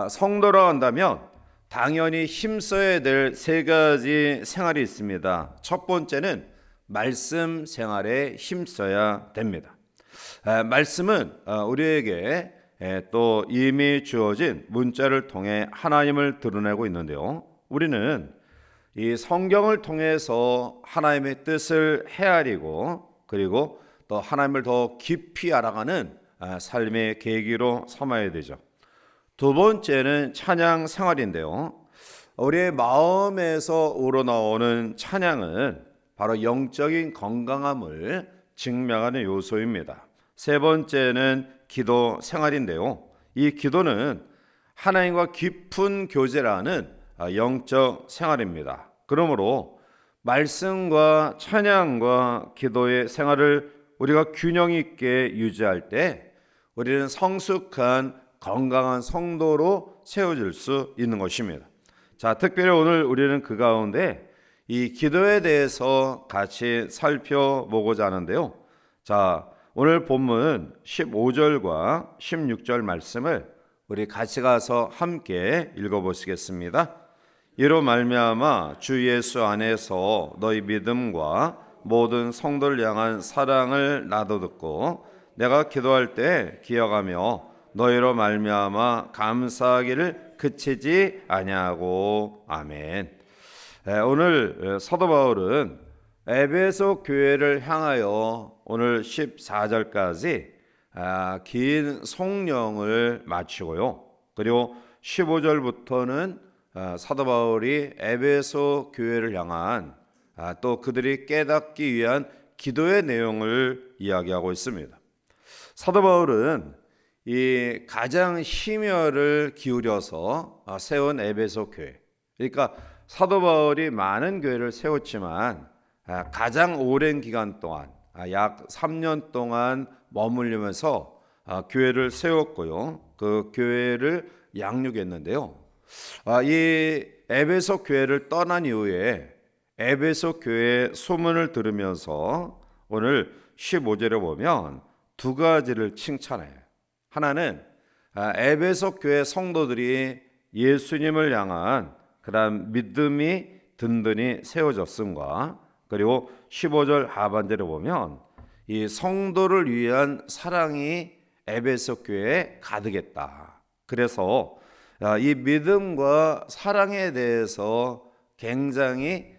성도라 한다면 당연히 힘써야 될 세 가지 생활이 있습니다. 첫 번째는 말씀 생활에 힘써야 됩니다. 말씀은 우리에게 또 이미 주어진 문자를 통해 하나님을 드러내고 있는데요. 우리는 이 성경을 통해서 하나님의 뜻을 헤아리고 그리고 또 하나님을 더 깊이 알아가는 삶의 계기로 삼아야 되죠. 두 번째는 찬양 생활인데요. 우리의 마음에서 우러나오는 찬양은 바로 영적인 건강함을 증명하는 요소입니다. 세 번째는 기도 생활인데요. 이 기도는 하나님과 깊은 교제라는 영적 생활입니다. 그러므로 말씀과 찬양과 기도의 생활을 우리가 균형 있게 유지할 때 우리는 성숙한 건강한 성도로 세워질 수 있는 것입니다. 자, 특별히 오늘 우리는 그 가운데 이 기도에 대해서 같이 살펴보고자 하는데요. 자, 오늘 본문 15절과 16절 말씀을 우리 같이 가서 함께 읽어보시겠습니다. 이로 말미암아 주 예수 안에서 너희 믿음과 모든 성도를 향한 사랑을 나도 듣고 내가 기도할 때 기억하며 너희로 말미암아 감사하기를 그치지 아니하고. 아멘. 오늘 사도 바울은 에베소 교회를 향하여 오늘 14절까지 긴 송령을 마치고요. 그리고 15절부터는 사도 바울이 에베소 교회를 향한 또 그들이 깨닫기 위한 기도의 내용을 이야기하고 있습니다. 사도 바울은 이 가장 심혈을 기울여서 세운 에베소 교회, 그러니까 사도 바울이 많은 교회를 세웠지만 가장 오랜 기간 동안 약 3년 동안 머물면서 교회를 세웠고요. 그 교회를 양육했는데요. 이 에베소 교회를 떠난 이후에 에베소 교회의 소문을 들으면서 오늘 15절에 보면 두 가지를 칭찬해요. 하나는 에베소 교회 성도들이 예수님을 향한 그런 믿음이 든든히 세워졌음과 그리고 15절 하반절에 보면 이 성도를 위한 사랑이 에베소 교회에 가득했다. 그래서 이 믿음과 사랑에 대해서 굉장히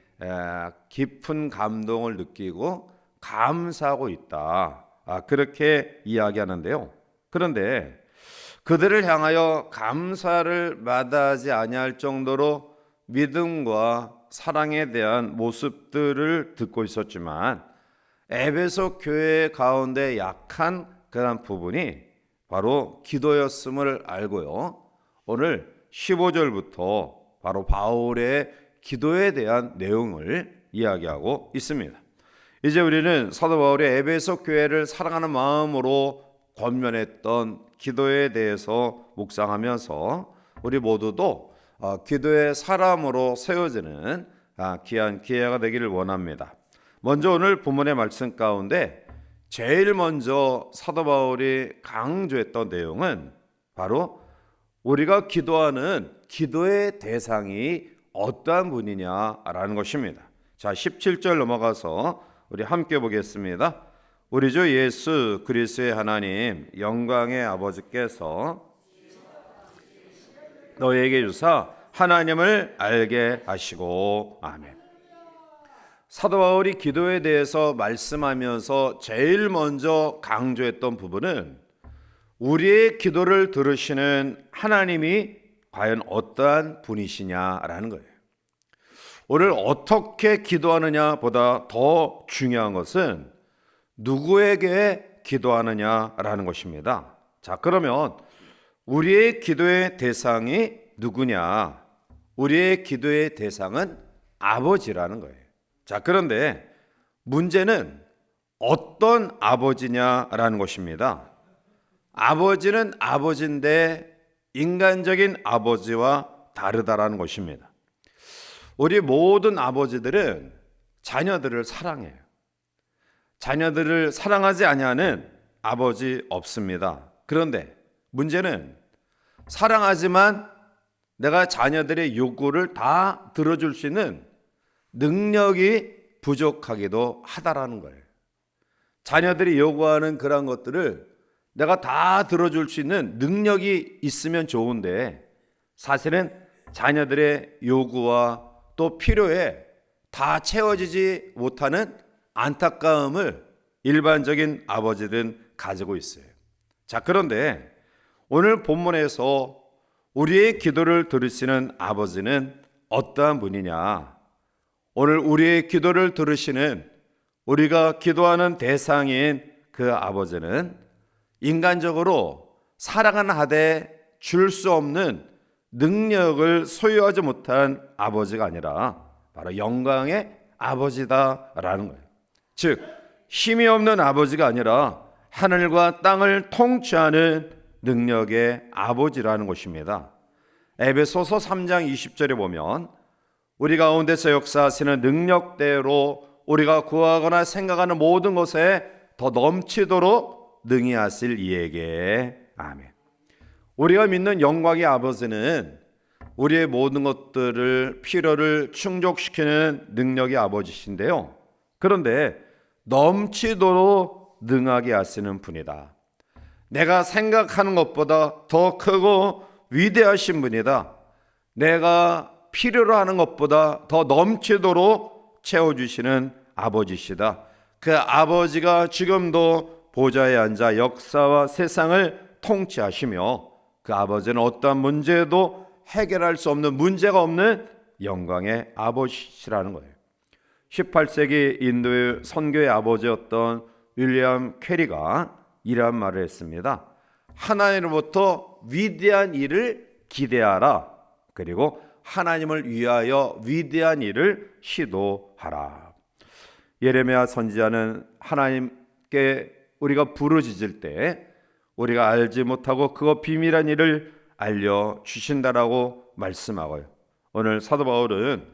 깊은 감동을 느끼고 감사하고 있다. 그렇게 이야기하는데요. 그런데 그들을 향하여 감사를 마다하지 아니할 정도로 믿음과 사랑에 대한 모습들을 듣고 있었지만 에베소 교회 가운데 약한 그런 부분이 바로 기도였음을 알고요. 오늘 15절부터 바로 바울의 기도에 대한 내용을 이야기하고 있습니다. 이제 우리는 사도 바울이 에베소 교회를 사랑하는 마음으로 권면했던 기도에 대해서 묵상하면서 우리 모두도 기도의 사람으로 세워지는 귀한 기회가 되기를 원합니다. 먼저 오늘 본문의 말씀 가운데 제일 먼저 사도 바울이 강조했던 내용은 바로 우리가 기도하는 기도의 대상이 어떠한 분이냐라는 것입니다. 자, 17절 넘어가서 우리 함께 보겠습니다. 우리 주 예수 그리스도의 하나님 영광의 아버지께서 너희에게 주사 하나님을 알게 하시고. 아멘. 사도 바울이 기도에 대해서 말씀하면서 제일 먼저 강조했던 부분은 우리의 기도를 들으시는 하나님이 과연 어떠한 분이시냐라는 거예요. 오늘 어떻게 기도하느냐 보다 더 중요한 것은 누구에게 기도하느냐라는 것입니다. 자, 그러면 우리의 기도의 대상이 누구냐? 우리의 기도의 대상은 아버지라는 거예요. 자, 그런데 문제는 어떤 아버지냐라는 것입니다. 아버지는 아버지인데 인간적인 아버지와 다르다라는 것입니다. 우리 모든 아버지들은 자녀들을 사랑해요. 자녀들을 사랑하지 아니하는 아버지 없습니다. 그런데 문제는 사랑하지만 내가 자녀들의 요구를 다 들어줄 수 있는 능력이 부족하기도 하다라는 거예요. 자녀들이 요구하는 그런 것들을 내가 다 들어줄 수 있는 능력이 있으면 좋은데, 사실은 자녀들의 요구와 또 필요에 다 채워지지 못하는 안타까움을 일반적인 아버지들은 가지고 있어요. 자, 그런데 오늘 본문에서 우리의 기도를 들으시는 아버지는 어떠한 분이냐? 오늘 우리의 기도를 들으시는, 우리가 기도하는 대상인 그 아버지는 인간적으로 사랑은 하되 줄 수 없는 능력을 소유하지 못한 아버지가 아니라 바로 영광의 아버지다라는 거예요. 즉, 힘이 없는 아버지가 아니라 하늘과 땅을 통치하는 능력의 아버지라는 것입니다. 에베소서 3장 20절에 보면 우리 가운데서 역사하시는 능력대로 우리가 구하거나 생각하는 모든 것에 더 넘치도록 능히 하실 이에게 아멘. 우리가 믿는 영광의 아버지는 우리의 모든 것들을, 필요를 충족시키는 능력의 아버지신데요, 그런데 넘치도록 능하게 하시는 분이다. 내가 생각하는 것보다 더 크고 위대하신 분이다. 내가 필요로 하는 것보다 더 넘치도록 채워주시는 아버지시다. 그 아버지가 지금도 보좌에 앉아 역사와 세상을 통치하시며, 그 아버지는 어떠한 문제도 해결할 수 없는, 문제가 없는 영광의 아버지시라는 거예요. 18세기 인도의 선교의 아버지였던 윌리엄 캐리가 이러한 말을 했습니다. 하나님으로부터 위대한 일을 기대하라. 그리고 하나님을 위하여 위대한 일을 시도하라. 예레미야 선지자는 하나님께 우리가 부르짖을 때 우리가 알지 못하고 그거 비밀한 일을 알려주신다라고 말씀하고요. 오늘 사도 바울은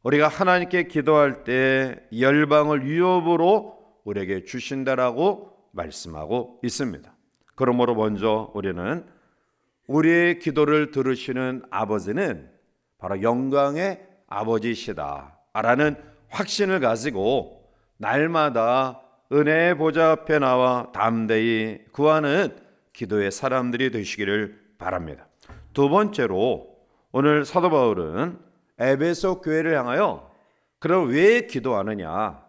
우리가 하나님께 기도할 때 열방을 위협으로 우리에게 주신다라고 말씀하고 있습니다. 그러므로 먼저 우리는 우리의 기도를 들으시는 아버지는 바로 영광의 아버지시다라는 확신을 가지고 날마다 은혜의 보좌 앞에 나와 담대히 구하는 기도의 사람들이 되시기를 바랍니다. 두 번째로 오늘 사도 바울은 에베소 교회를 향하여 그럼 왜 기도하느냐,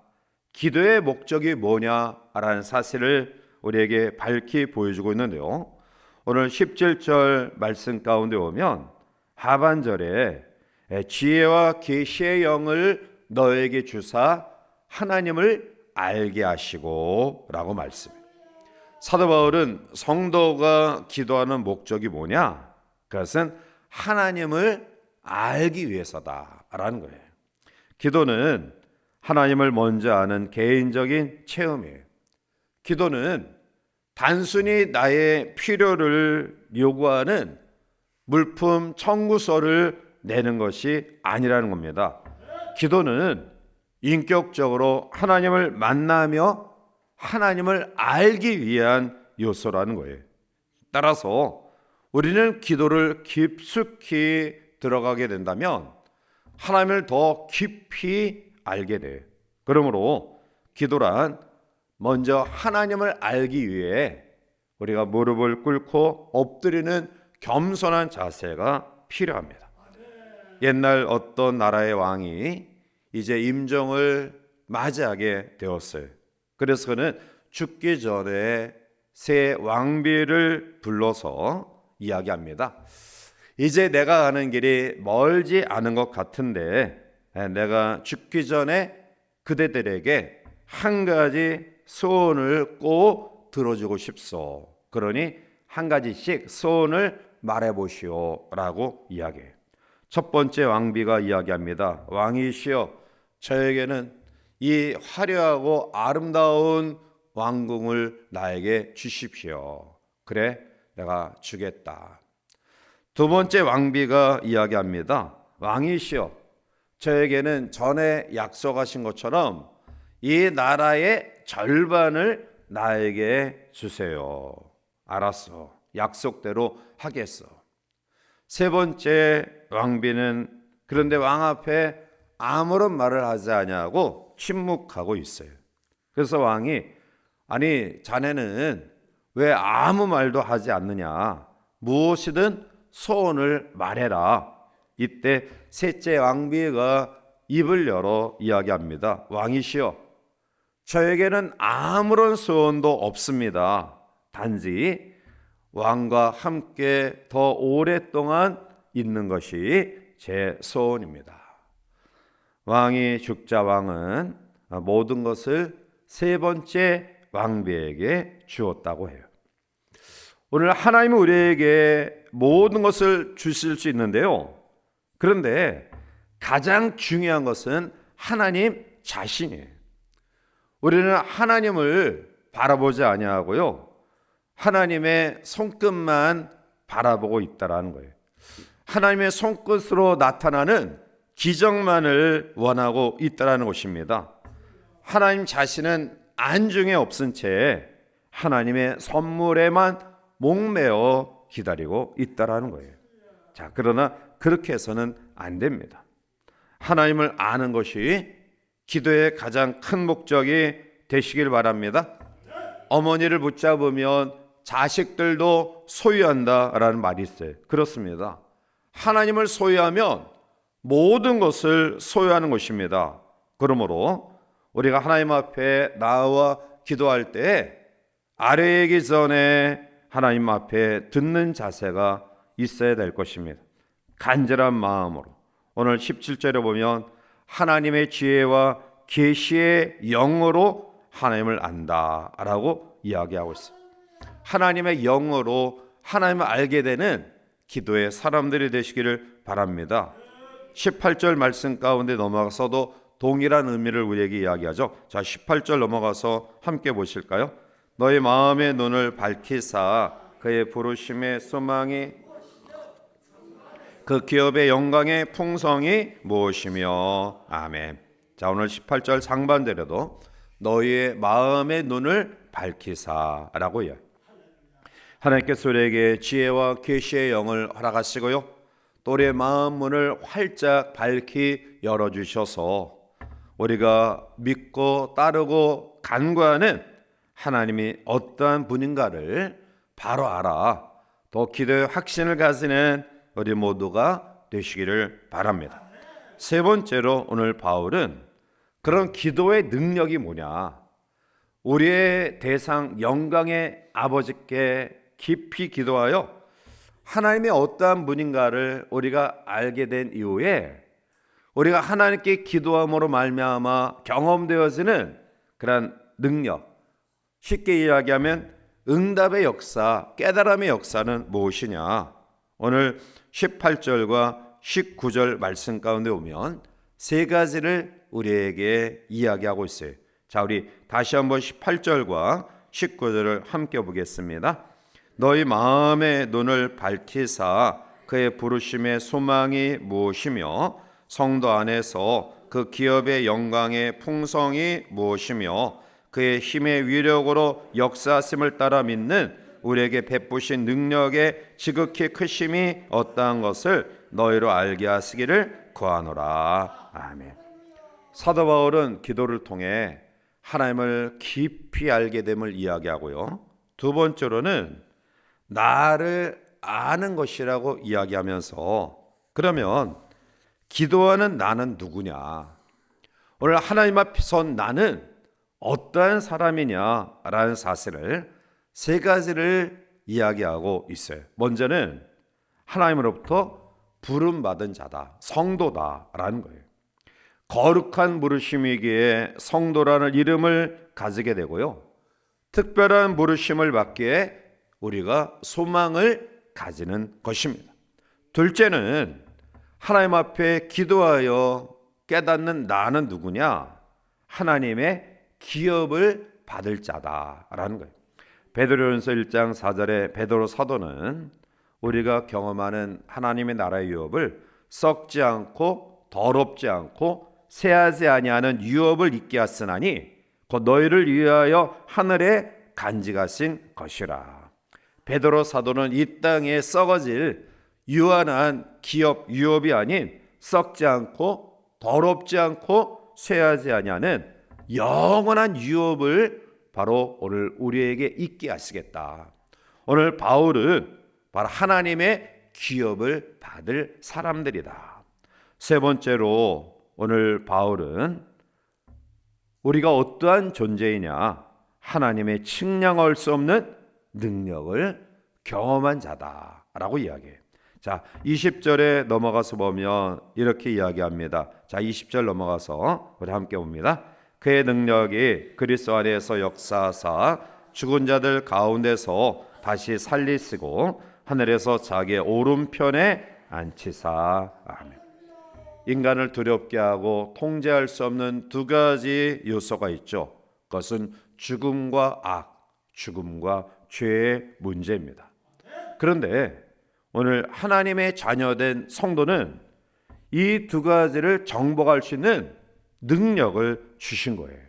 기도의 목적이 뭐냐라는 사실을 우리에게 밝히 보여주고 있는데요, 오늘 17절 말씀 가운데 보면 하반절에 지혜와 계시의 영을 너에게 주사 하나님을 알게 하시고 라고 말씀해요. 사도 바울은 성도가 기도하는 목적이 뭐냐? 그것은 하나님을 알기 위해서다라는 거예요. 기도는 하나님을 먼저 아는 개인적인 체험이에요. 기도는 단순히 나의 필요를 요구하는 물품 청구서를 내는 것이 아니라는 겁니다. 기도는 인격적으로 하나님을 만나며 하나님을 알기 위한 요소라는 거예요. 따라서 우리는 기도를 깊숙이 들어가게 된다면 하나님을 더 깊이 알게 돼요. 그러므로 기도란 먼저 하나님을 알기 위해 우리가 무릎을 꿇고 엎드리는 겸손한 자세가 필요합니다. 옛날 어떤 나라의 왕이 이제 임종을 맞이하게 되었어요. 그래서 그는 죽기 전에 새 왕비를 불러서 이야기합니다. 이제 내가 가는 길이 멀지 않은 것 같은데 내가 죽기 전에 그대들에게 한 가지 소원을 꼭 들어주고 싶소. 그러니 한 가지씩 소원을 말해보시오 라고 이야기해요. 첫 번째 왕비가 이야기합니다. 왕이시여, 저에게는 이 화려하고 아름다운 왕궁을 나에게 주십시오. 그래, 내가 주겠다. 두 번째 왕비가 이야기합니다. 왕이시여, 저에게는 전에 약속하신 것처럼 이 나라의 절반을 나에게 주세요. 알았어, 약속대로 하겠어. 세 번째 왕비는 그런데 왕 앞에 아무런 말을 하지 아니하고 침묵하고 있어요. 그래서 왕이 아니 자네는 왜 아무 말도 하지 않느냐, 무엇이든 소원을 말해라. 이때 셋째 왕비가 입을 열어 이야기합니다. 왕이시여, 저에게는 아무런 소원도 없습니다. 단지 왕과 함께 더 오랫동안 있는 것이 제 소원입니다. 왕이 죽자 왕은 모든 것을 세 번째 왕비에게 주었다고 해요. 오늘 하나님은 우리에게 모든 것을 주실 수 있는데요. 그런데 가장 중요한 것은 하나님 자신이에요. 우리는 하나님을 바라보지 아니하고요, 하나님의 손끝만 바라보고 있다라는 거예요. 하나님의 손끝으로 나타나는 기적만을 원하고 있다라는 것입니다. 하나님 자신은 안중에 없은 채 하나님의 선물에만 목매어 기다리고 있다라는 거예요. 자, 그러나 그렇게 해서는 안 됩니다. 하나님을 아는 것이 기도의 가장 큰 목적이 되시길 바랍니다. 어머니를 붙잡으면 자식들도 소유한다라는 말이 있어요. 그렇습니다. 하나님을 소유하면 모든 것을 소유하는 것입니다. 그러므로 우리가 하나님 앞에 나와 기도할 때 아뢰기 전에 하나님 앞에 듣는 자세가 있어야 될 것입니다. 간절한 마음으로. 오늘 17절에 보면 하나님의 지혜와 계시의 영으로 하나님을 안다라고 이야기하고 있어요. 하나님의 영으로 하나님을 알게 되는 기도의 사람들이 되시기를 바랍니다. 18절 말씀 가운데 넘어가서도 동일한 의미를 우리에게 이야기하죠. 자, 18절 넘어가서 함께 보실까요? 너희 마음의 눈을 밝히사 그의 부르심의 소망이 그 기업의 영광의 풍성이 무엇이며. 아멘. 자, 오늘 18절 상반절에도 너희의 마음의 눈을 밝히사라고 이야기. 하나님께서 우리에게 지혜와 계시의 영을 허락하시고요, 또 우리의 마음 문을 활짝 밝히 열어주셔서 우리가 믿고 따르고 간구하는 하나님이 어떠한 분인가를 바로 알아 더 기도의 확신을 가지는 우리 모두가 되시기를 바랍니다. 세 번째로 오늘 바울은 그런 기도의 능력이 뭐냐, 우리의 대상 영광의 아버지께 깊이 기도하여 하나님의 어떠한 분인가를 우리가 알게 된 이후에 우리가 하나님께 기도함으로 말미암아 경험되어지는 그런 능력, 쉽게 이야기하면 응답의 역사, 깨달음의 역사는 무엇이냐. 오늘 18절과 19절 말씀 가운데 보면 세 가지를 우리에게 이야기하고 있어요. 자, 우리 다시 한번 18절과 19절을 함께 보겠습니다. 너희 마음의 눈을 밝히사 그의 부르심의 소망이 무엇이며 성도 안에서 그 기업의 영광의 풍성이 무엇이며 그의 힘의 위력으로 역사하심을 따라 믿는 우리에게 베푸신 능력의 지극히 크심이 어떠한 것을 너희로 알게 하시기를 구하노라. 아멘. 사도 바울은 기도를 통해 하나님을 깊이 알게 됨을 이야기하고요, 두 번째로는 나를 아는 것이라고 이야기하면서, 그러면 기도하는 나는 누구냐, 오늘 하나님 앞에 선 나는 어떠한 사람이냐라는 사실을 세 가지를 이야기하고 있어요. 먼저는 하나님으로부터 부름받은 자다, 성도다라는 거예요. 거룩한 부르심이기에 성도라는 이름을 가지게 되고요, 특별한 부르심을 받기에 우리가 소망을 가지는 것입니다. 둘째는 하나님 앞에 기도하여 깨닫는 나는 누구냐, 하나님의 기업을 받을 자다라는 거예요. 베드로전서 1장 4절에 베드로 사도는 우리가 경험하는 하나님의 나라의 유업을 썩지 않고 더럽지 않고 새하지 아니하는 유업을 잊게 하시나니 곧 너희를 위하여 하늘에 간직하신 것이라. 베드로 사도는 이 땅에 썩어질 유한한 기업 유업이 아닌 썩지 않고 더럽지 않고 쇠하지 아니하는 영원한 유업을 바로 오늘 우리에게 있게 하시겠다. 오늘 바울은 바로 하나님의 기업을 받을 사람들이다. 세 번째로 오늘 바울은 우리가 어떠한 존재이냐, 하나님의 측량할 수 없는 능력을 경험한 자다라고 이야기해요. 자, 20절에 넘어가서 보면 이렇게 이야기합니다. 자, 20절 넘어가서 우리 함께 봅니다. 그의 능력이 그리스도 안에서 역사하사 죽은 자들 가운데서 다시 살리시고 하늘에서 자기의 오른편에 앉히사. 아멘. 인간을 두렵게 하고 통제할 수 없는 두 가지 요소가 있죠. 그것은 죽음과 악, 죽음과 죄의 문제입니다. 그런데 오늘 하나님의 자녀된 성도는 이 두 가지를 정복할 수 있는 능력을 주신 거예요.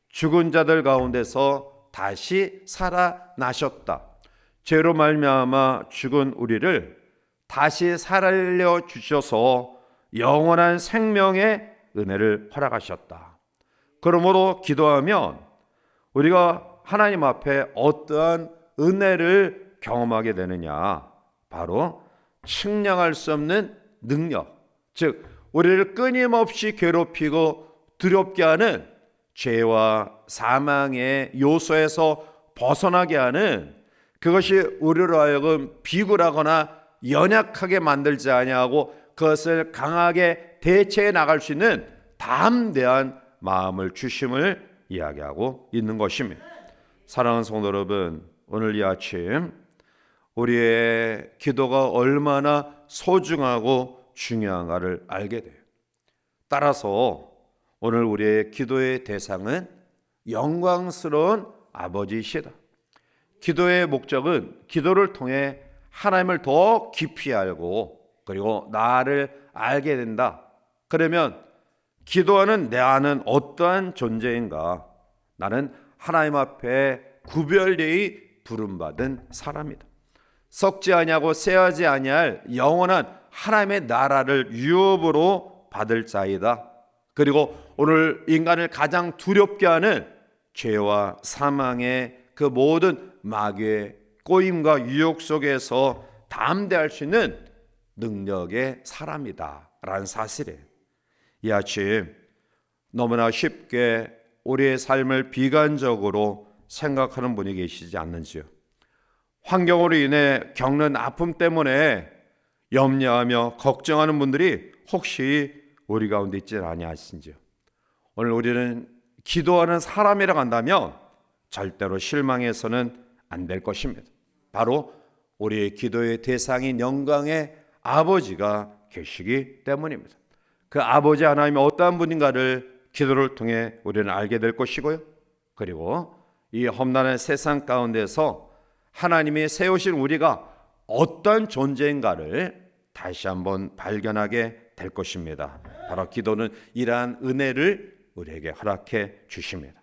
죽은 자들 가운데서 다시 살아나셨다. 죄로 말미암아 죽은 우리를 다시 살려 주셔서 영원한 생명의 은혜를 허락하셨다. 그러므로 기도하면 우리가 하나님 앞에 어떠한 은혜를 경험하게 되느냐, 바로 측량할 수 없는 능력, 즉 우리를 끊임없이 괴롭히고 두렵게 하는 죄와 사망의 요소에서 벗어나게 하는, 그것이 우리로 하여금 비굴하거나 연약하게 만들지 아니하고 그것을 강하게 대체해 나갈 수 있는 담대한 마음을 주심을 이야기하고 있는 것입니다. 사랑하는 성도 여러분, 오늘 이 아침 우리의 기도가 얼마나 소중하고 중요한가를 알게 돼요. 따라서 오늘 우리의 기도의 대상은 영광스러운 아버지시다. 기도의 목적은 기도를 통해 하나님을 더 깊이 알고 그리고 나를 알게 된다. 그러면 기도하는 내 안은 어떠한 존재인가? 나는 하나님 앞에 구별되이 부름받은 사람이다. 썩지 아니하고 쇠하지 아니할 영원한 하나님의 나라를 유업으로 받을 자이다. 그리고 오늘 인간을 가장 두렵게 하는 죄와 사망의 그 모든 마귀의 꼬임과 유혹 속에서 담대할 수 있는 능력의 사람이다 라는 사실이에요. 이 아침 너무나 쉽게 우리의 삶을 비관적으로 생각하는 분이 계시지 않는지요? 환경으로 인해 겪는 아픔 때문에 염려하며 걱정하는 분들이 혹시 우리 가운데 있지 아니하신지요? 오늘 우리는 기도하는 사람이라고 한다면 절대로 실망해서는 안 될 것입니다. 바로 우리의 기도의 대상인 영광의 아버지가 계시기 때문입니다. 그 아버지 하나님이 어떠한 분인가를 기도를 통해 우리는 알게 될 것이고요. 그리고 이 험난한 세상 가운데서 하나님이 세우신 우리가 어떤 존재인가를 다시 한번 발견하게 될 것입니다. 바로 기도는 이러한 은혜를 우리에게 허락해 주십니다.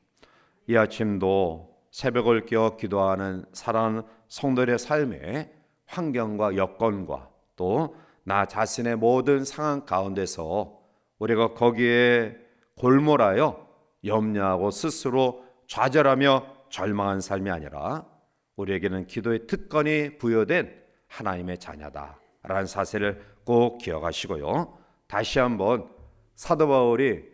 이 아침도 새벽을 깨어 기도하는 사랑하는 성도들의 삶의 환경과 여건과 또 나 자신의 모든 상황 가운데서 우리가 거기에 골몰하여 염려하고 스스로 좌절하며 절망한 삶이 아니라 우리에게는 기도의 특권이 부여된 하나님의 자녀다라는 사실을 꼭 기억하시고요. 다시 한번 사도 바울이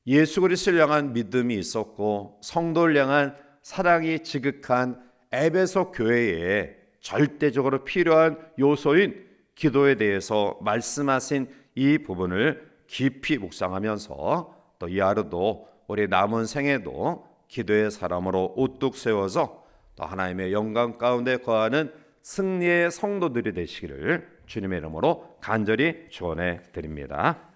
예수 그리스도를 향한 믿음이 있었고 성도를 향한 사랑이 지극한 에베소 교회에 절대적으로 필요한 요소인 기도에 대해서 말씀하신 이 부분을 깊이 묵상하면서 또 이 하루도 우리 남은 생에도 기도의 사람으로 우뚝 세워서 또 하나님의 영광 가운데 거하는 승리의 성도들이 되시기를 주님의 이름으로 간절히 축원해 드립니다.